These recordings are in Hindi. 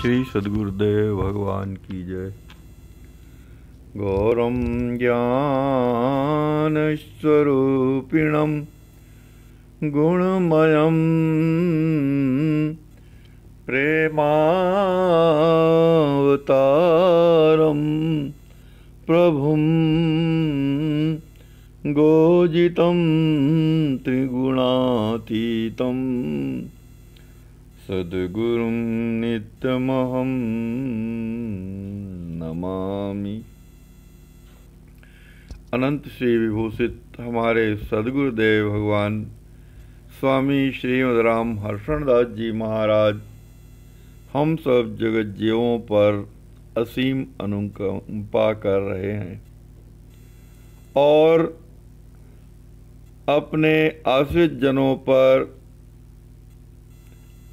श्री सद्गुरुदेव भगवान की जय। गौरम ज्ञान स्वरूपिणम गुणमयम प्रेमावतारम प्रभुम गोजितं त्रिगुणातीतं सद्गुरुं नित्यमहं नमामि। अनंत श्री विभूषित हमारे सद्गुरुदेव भगवान स्वामी श्रीमद् राम हर्षणदास जी महाराज हम सब जगत जीवों पर असीम अनुकंपा कर रहे हैं और अपने आश्रित जनों पर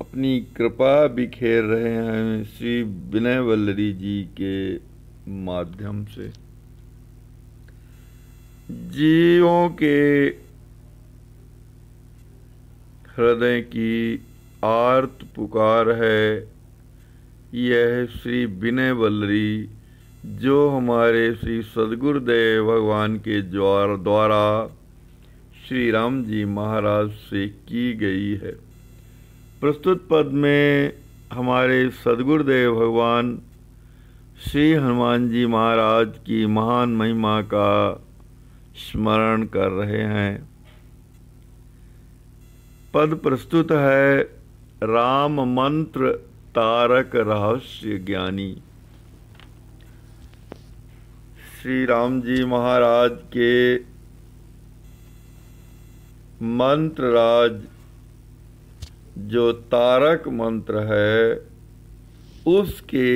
अपनी कृपा बिखेर रहे हैं श्री विनय वल्लरी जी के माध्यम से। जीवों के हृदय की आर्त पुकार है यह श्री विनय वल्लरी, जो हमारे श्री सद्गुरुदेव भगवान के द्वारा श्री राम जी महाराज से की गई है। प्रस्तुत पद में हमारे सद्गुरुदेव भगवान श्री हनुमान जी महाराज की महान महिमा का स्मरण कर रहे हैं। पद प्रस्तुत है राम मंत्र तारक रहस्य ज्ञानी। श्री राम जी महाराज के मंत्र राज जो तारक मंत्र है उसके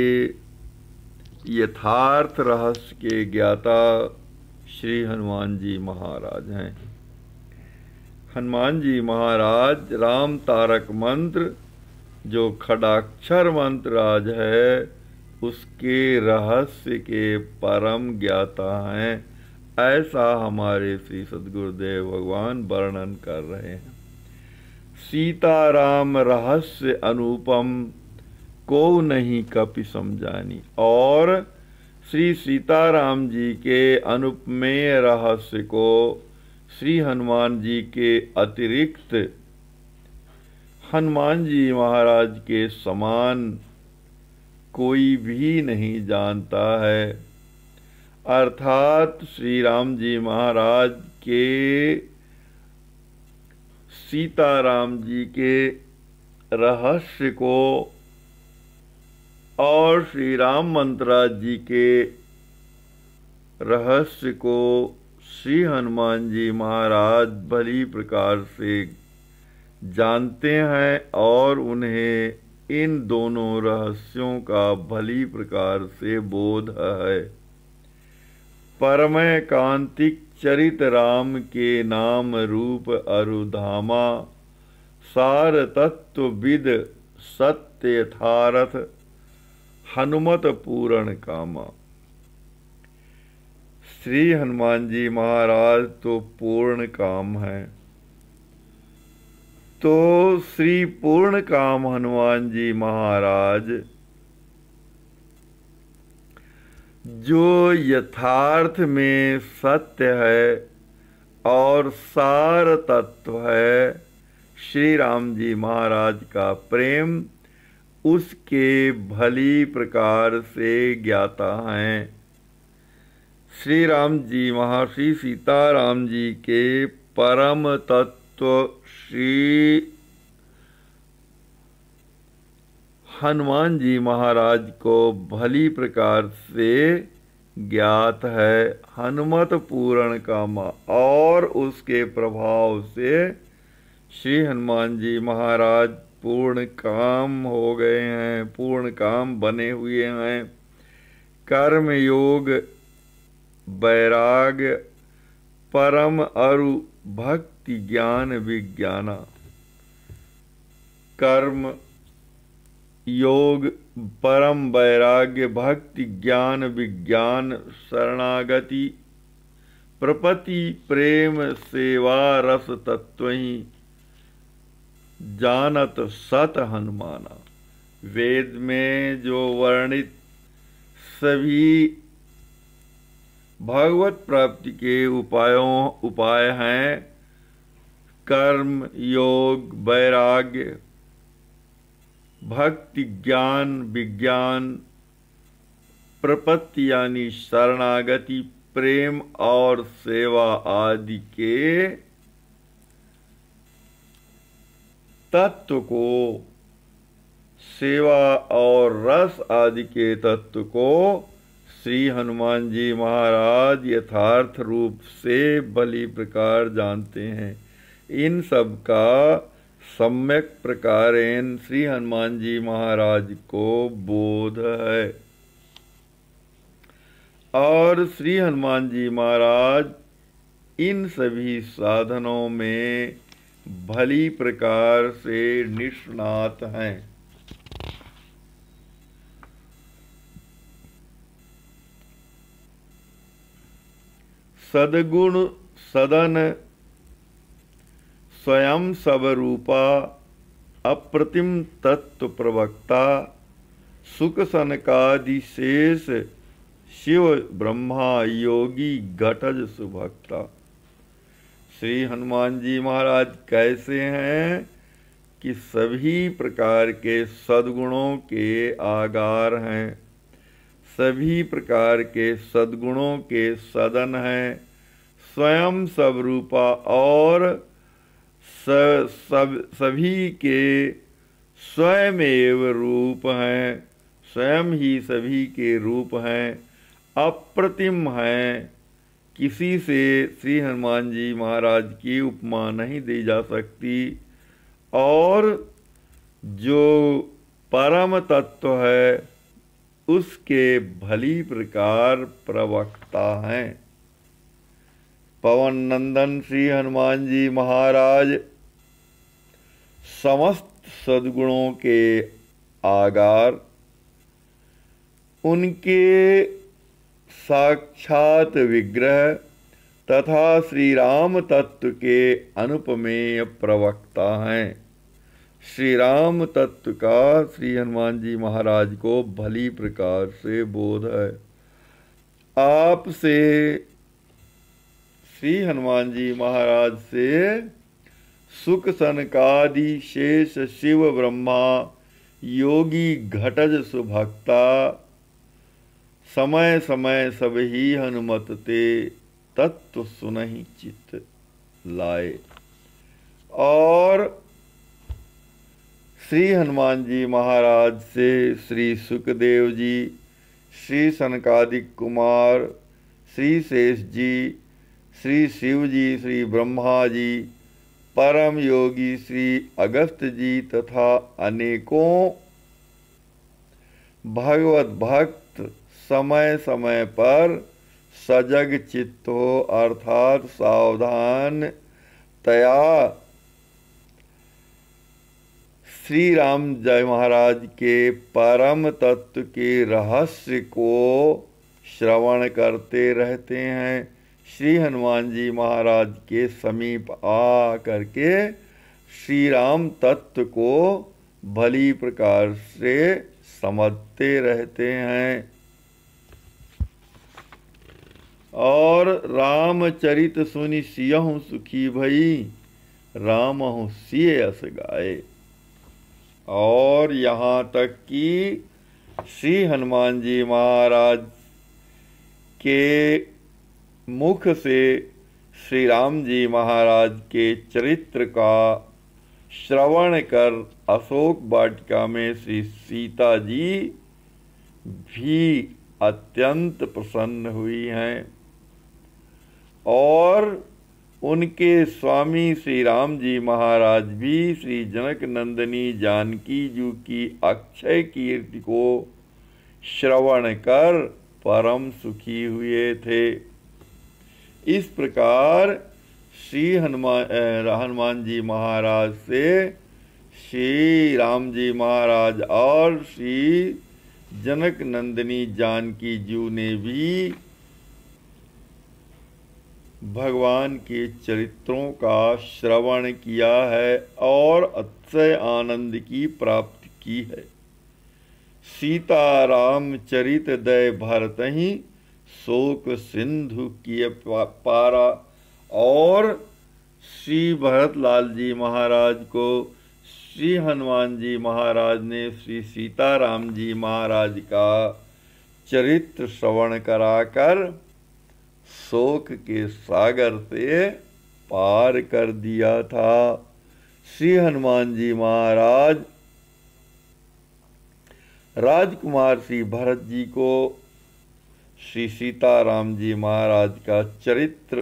यथार्थ रहस्य के ज्ञाता श्री हनुमान जी महाराज हैं। हनुमान जी महाराज राम तारक मंत्र जो खडाक्षर मंत्र राज है उसके रहस्य के परम ज्ञाता हैं, ऐसा हमारे श्री सद्गुरुदेव भगवान वर्णन कर रहे हैं। सीताराम रहस्य अनुपम को नहीं कपि समझानी, और श्री सीताराम जी के अनुपमेय रहस्य को श्री हनुमान जी के अतिरिक्त हनुमान जी महाराज के समान कोई भी नहीं जानता है। अर्थात श्री राम जी महाराज के सीताराम जी के रहस्य को और श्री राम मंत्राज जी के रहस्य को श्री हनुमान जी महाराज भली प्रकार से जानते हैं और उन्हें इन दोनों रहस्यों का भली प्रकार से बोध है। परमय कांतिक चरित राम के नाम रूप अरुधामा, सार तत्व विद सत्य यथारथ हनुमत पूर्ण कामा। श्री हनुमान जी महाराज तो पूर्ण काम है, तो श्री पूर्ण काम हनुमान जी महाराज जो यथार्थ में सत्य है और सार तत्व है श्री राम जी महाराज का प्रेम, उसके भली प्रकार से ज्ञाता हैं। श्री राम जी महर्षि सीताराम जी के परम तत्व श्री हनुमान जी महाराज को भली प्रकार से ज्ञात है। हनुमत पूर्ण कामा, और उसके प्रभाव से श्री हनुमान जी महाराज पूर्ण काम हो गए हैं, पूर्ण काम बने हुए हैं। कर्म योग वैराग्य परम अरु भक्ति ज्ञान विज्ञाना। कर्म योग परम वैराग्य भक्ति ज्ञान विज्ञान शरणागति प्रपति प्रेम सेवा रस तत्वहि जानत सत हनुमाना। वेद में जो वर्णित सभी भगवत प्राप्ति के उपाय हैं, कर्म, योग, वैराग्य, भक्ति, ज्ञान, विज्ञान, प्रपत्ति यानी शरणागति, प्रेम और सेवा आदि के तत्व को, सेवा और रस आदि के तत्व को श्री हनुमान जी महाराज यथार्थ रूप से भली प्रकार जानते हैं। इन सब का सम्यक प्रकारेण श्री हनुमान जी महाराज को बोध है। और श्री हनुमान जी महाराज इन सभी साधनों में भली प्रकार से निष्णात हैं। सद्गुण सदन स्वयं सबरूपा, अप्रतिम तत्व प्रवक्ता, सुख सनकादि शेष, शिव ब्रह्मा योगी घटज सुभक्ता। श्री हनुमान जी महाराज कैसे हैं कि सभी प्रकार के सद्गुणों के आगार हैं, सभी प्रकार के सद्गुणों के सदन हैं, स्वयं सबरूपा और सभी के स्वयमेव रूप हैं, स्वयं ही सभी के रूप हैं, अप्रतिम हैं। किसी से श्री हनुमान जी महाराज की उपमा नहीं दी जा सकती। और जो परम तत्व है उसके भली प्रकार प्रवक्ता हैं। पवन नंदन श्री हनुमान जी महाराज समस्त सद्गुणों के आगार, उनके साक्षात विग्रह तथा श्री राम तत्व के अनुपमेय प्रवक्ता हैं। श्री राम तत्व का श्री हनुमान जी महाराज को भली प्रकार से बोध है। आपसे श्री हनुमान जी महाराज से सुख सनकादि शेष, शिव ब्रह्मा योगी घटज सुभक्ता, समय समय सब ही हनुमत ते, तत्व सुनहि चित्त लाए। और श्री हनुमान जी महाराज से श्री सुखदेव जी, श्री सनकादिक कुमार, श्री शेष जी, श्री शिव जी, श्री ब्रह्मा जी, परम योगी श्री अगस्त जी तथा अनेकों भगवत भक्त समय समय पर सजग चित्त हो अर्थात सावधान तया श्री राम जय महाराज के परम तत्व के रहस्य को श्रवण करते रहते हैं। श्री हनुमान जी महाराज के समीप आ करके श्री राम तत्व को भली प्रकार से समझते रहते हैं। और रामचरित सुनि सियहु सुखी भई, रामहु सिय अस गाए। और यहाँ तक कि श्री हनुमान जी महाराज के मुख से श्री राम जी महाराज के चरित्र का श्रवण कर अशोक वाटिका में श्री सीता जी भी अत्यंत प्रसन्न हुई हैं। और उनके स्वामी श्री राम जी महाराज भी श्री जनक नंदिनी जानकी जी की अक्षय कीर्ति को श्रवण कर परम सुखी हुए थे। इस प्रकार श्री हनुमान जी महाराज से श्री राम जी महाराज और श्री जनक नंदिनी जानकी जी ने भी भगवान के चरित्रों का श्रवण किया है और अक्षय आनंद की प्राप्ति की है। सीताराम चरित दय भरतहि शोक सिंधु किए पारा। और श्री भरतलाल जी महाराज को श्री हनुमान जी महाराज ने श्री सीताराम जी महाराज का चरित्र श्रवण कराकर शोक के सागर से पार कर दिया था। श्री हनुमान जी महाराज राजकुमार श्री भरत जी को श्री सीताराम जी महाराज का चरित्र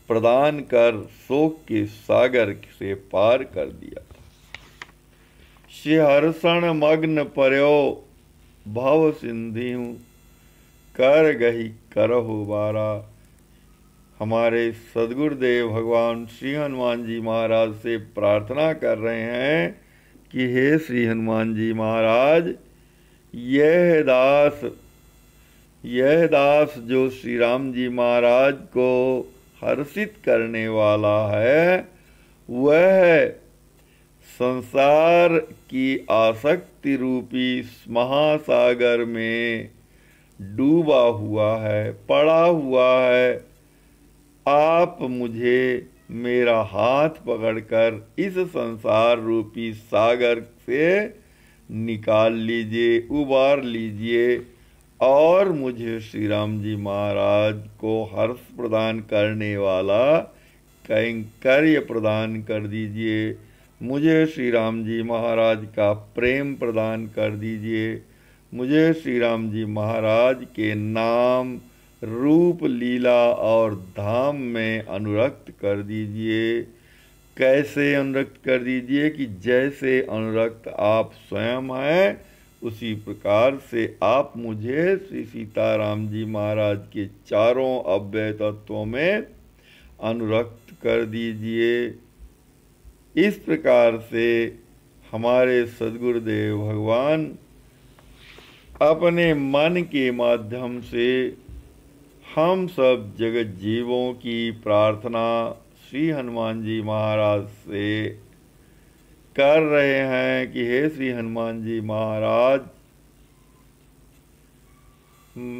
प्रदान कर शोक के सागर से पार कर दिया था। श्री हर्षण मग्न पर्यो भव सिंधु कर गही करहु बारा। हमारे सद्गुरुदेव भगवान श्री हनुमान जी महाराज से प्रार्थना कर रहे हैं कि हे श्री हनुमान जी महाराज, यह दास जो श्री राम जी महाराज को हर्षित करने वाला है, वह संसार की आसक्ति रूपी महासागर में डूबा हुआ है, पड़ा हुआ है। आप मुझे मेरा हाथ पकड़कर इस संसार रूपी सागर से निकाल लीजिए, उबार लीजिए और मुझे श्री राम जी महाराज को हर्ष प्रदान करने वाला कैंकर्य प्रदान कर दीजिए। मुझे श्री राम जी महाराज का प्रेम प्रदान कर दीजिए। मुझे श्री राम जी महाराज के नाम, रूप, लीला और धाम में अनुरक्त कर दीजिए। कैसे अनुरक्त कर दीजिए कि जैसे अनुरक्त आप स्वयं हैं, उसी प्रकार से आप मुझे श्री सीताराम जी महाराज के चारों अव्यय तत्वों में अनुरक्त कर दीजिए। इस प्रकार से हमारे सद्गुरुदेव भगवान अपने मन के माध्यम से हम सब जगत जीवों की प्रार्थना श्री हनुमान जी महाराज से कर रहे हैं कि हे श्री हनुमान जी महाराज,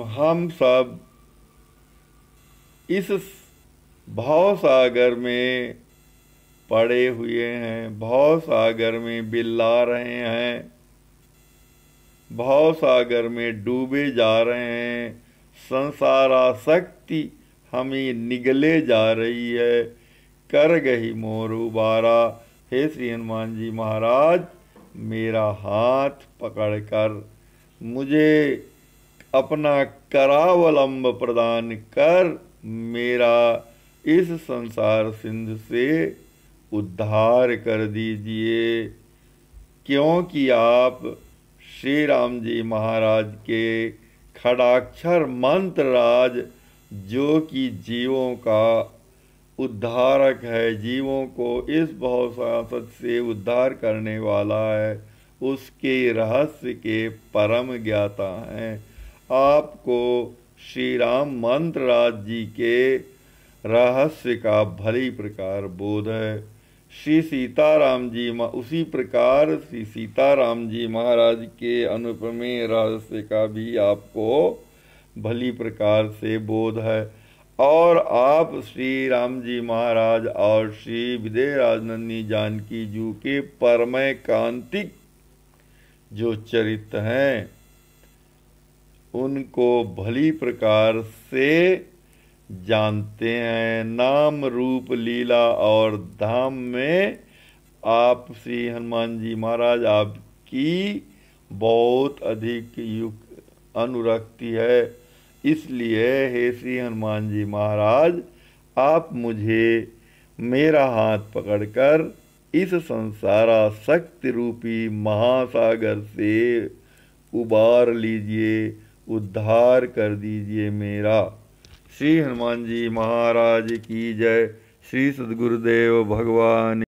हम सब इस भव सागर में पड़े हुए हैं, भव सागर में बिल्ला रहे हैं, भव सागर में डूबे जा रहे हैं। संसारासक्ति हमें निगले जा रही है, कर गही मोर उबारा। हे श्री हनुमान जी महाराज, मेरा हाथ पकड़कर मुझे अपना करावलंब प्रदान कर मेरा इस संसार सिंधु से उद्धार कर दीजिए, क्योंकि आप श्री राम जी महाराज के खड़ाक्षर मंत्र राज, जो कि जीवों का उद्धारक है, जीवों को इस भवसागर से उद्धार करने वाला है, उसके रहस्य के परम ज्ञाता हैं। आपको श्री राम मंत्र राज जी के रहस्य का भली प्रकार बोध है। श्री सीताराम जी उसी प्रकार श्री सीताराम जी महाराज के अनुपमेय रहस्य का भी आपको भली प्रकार से बोध है। और आप श्री राम जी महाराज और श्री विदेह राजनंदी जानकी जी के परमय कांतिक जो चरित्र हैं, उनको भली प्रकार से जानते हैं। नाम, रूप, लीला और धाम में आप श्री हनुमान जी महाराज आपकी बहुत अधिक अनुरक्ति है। इसलिए हे श्री हनुमान जी महाराज, आप मुझे मेरा हाथ पकड़कर इस संसारासक्ति रूपी महासागर से उबार लीजिए, उद्धार कर दीजिए मेरा। श्री हनुमान जी महाराज की जय। श्री सद्गुरुदेव भगवान